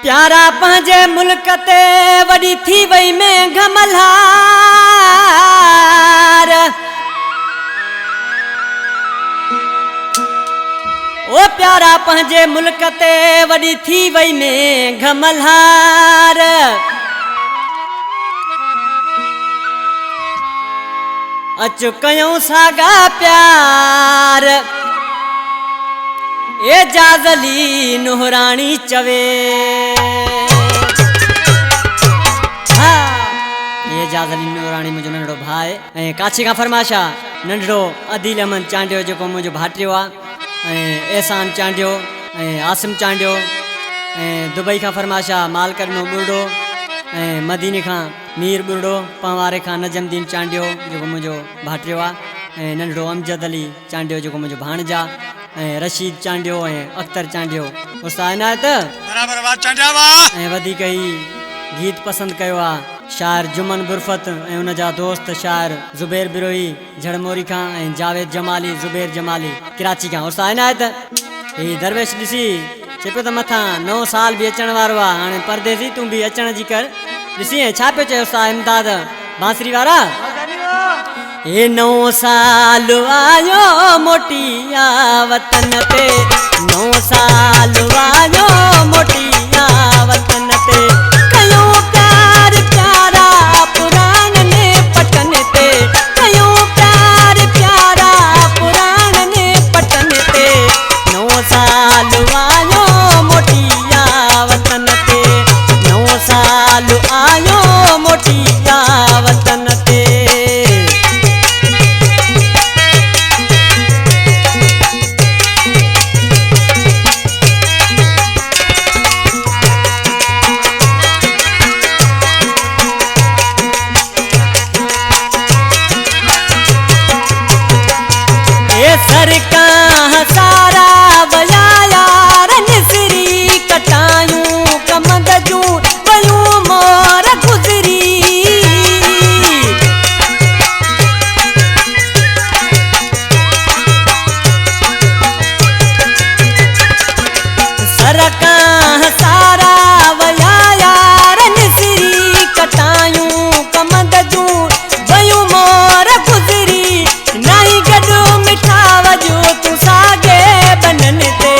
प्यारा पंहिंजे मुल्क ते वॾी थी वई में घमलहार। ओ प्यारा पंहिंजे मुल्क ते वॾी थी वई में घमलहार। अचु कयूं सागा प्यार ए जाज़ली नुहराणी चवे। ये जाज़ली नुहराणी मुझो नंढड़ो भाई ऐं काछी का फरमाशा नंढड़ो अदील अहमद चांडियो जेको मुझो भाटियो आ एहसान चांडियो आसिम चांडियो दुबई का फरमाशा मालकर नो बुर्डो मदीने का मीर बुर्डो पवारे का नजमदीन चांडियो जेको मुझो भाटियो आ नंढड़ो अमजद अली चांडियो जेको मुझो भाणजा रशीद चांडियो अख्तर चांडियो उस्ताद इनायत बराबर वाह चांडिया वाह वधिक ही गीत पसंद कयो आ शायर जुमन बुरफत उन जा दोस्त शायर जुबैर बिरोही झड़मोरी खां जावेद जमाली जुबैर जमाली कराची खां उस्ताद इनायत ही दरवेश ॾिसी चए तो मथा 9 साल भी अचण वारो आ हाणे परदेसी तू भी अचण जी कर ॾिसी छा पियो चए उस्ताद इमदाद बांसरी वारा ए 9 साल आयो मोटिया वतन ते 9 साल आयो मोटिया वतन ते कयो प्यार प्यारा पुराण ने पटन ते कयो प्यार प्यारा पुराण ने पटन ते 9 साल आयो मोटिया वतन ते 9 साल आयो मोटिया वतन ते। सरका सारा बजाया रनसरी कटायूं कमंद जूं वयूं मोर गुजरी। सरका सारा बजाया रनसरी कटायूं कमंद जूं वयूं मोर गुजरी। नहीं गडू मिठा वजू तू सागे बनन ते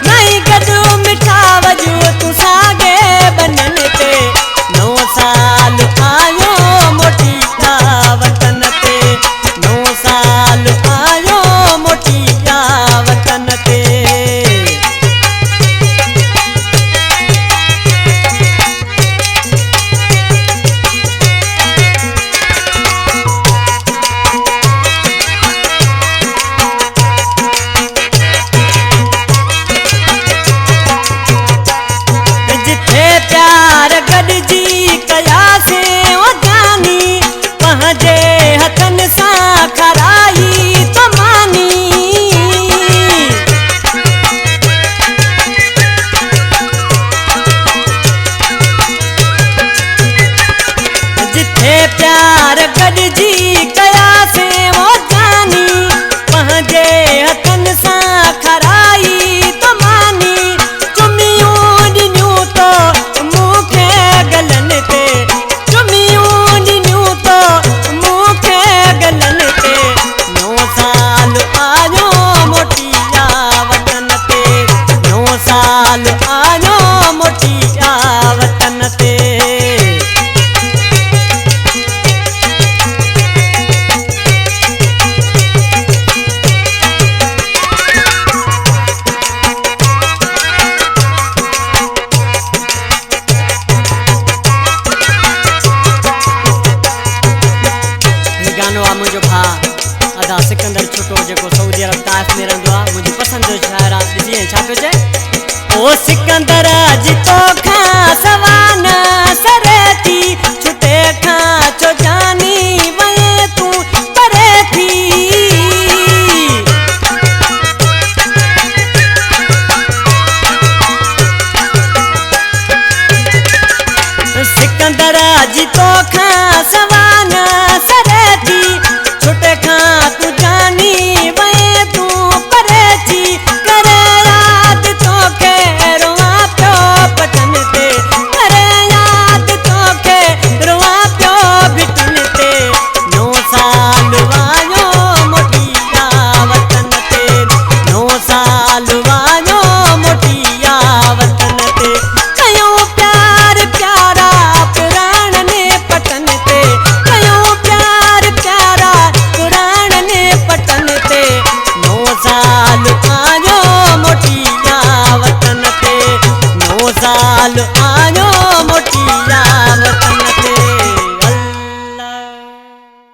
नहीं गडू मिठा वजू तू सागे बनन ते 9 साल आयो मोटिया वतन ते 9 साल आयो मोटिया वतन ते। प्यार गॾजी कयासे ओ जानी पंहिंजे हथन सां खराई तो मानी। जिथे प्यार गॾजी कयासे ओ जानी पंहिंजे हथन सां खराई तो मानी। आयो मोटिया वतन ते गानो आ मुझो भा अदा सिकंदर छुटो जेको सऊदी अरब ताइफ में रहंदो आ मुझी पसंद जो शायर आ ॾिसी छा पियो चए ओ सिकंदर जी तो खां सवाना सरे थी छुटे खां छो जानी वए तू परे थी। सिकंदर जी तो खां सवाना सरे थी छुटे खां तू जानी वए तू परे थी करे याद तो के रोआ पियो पटन ते आलू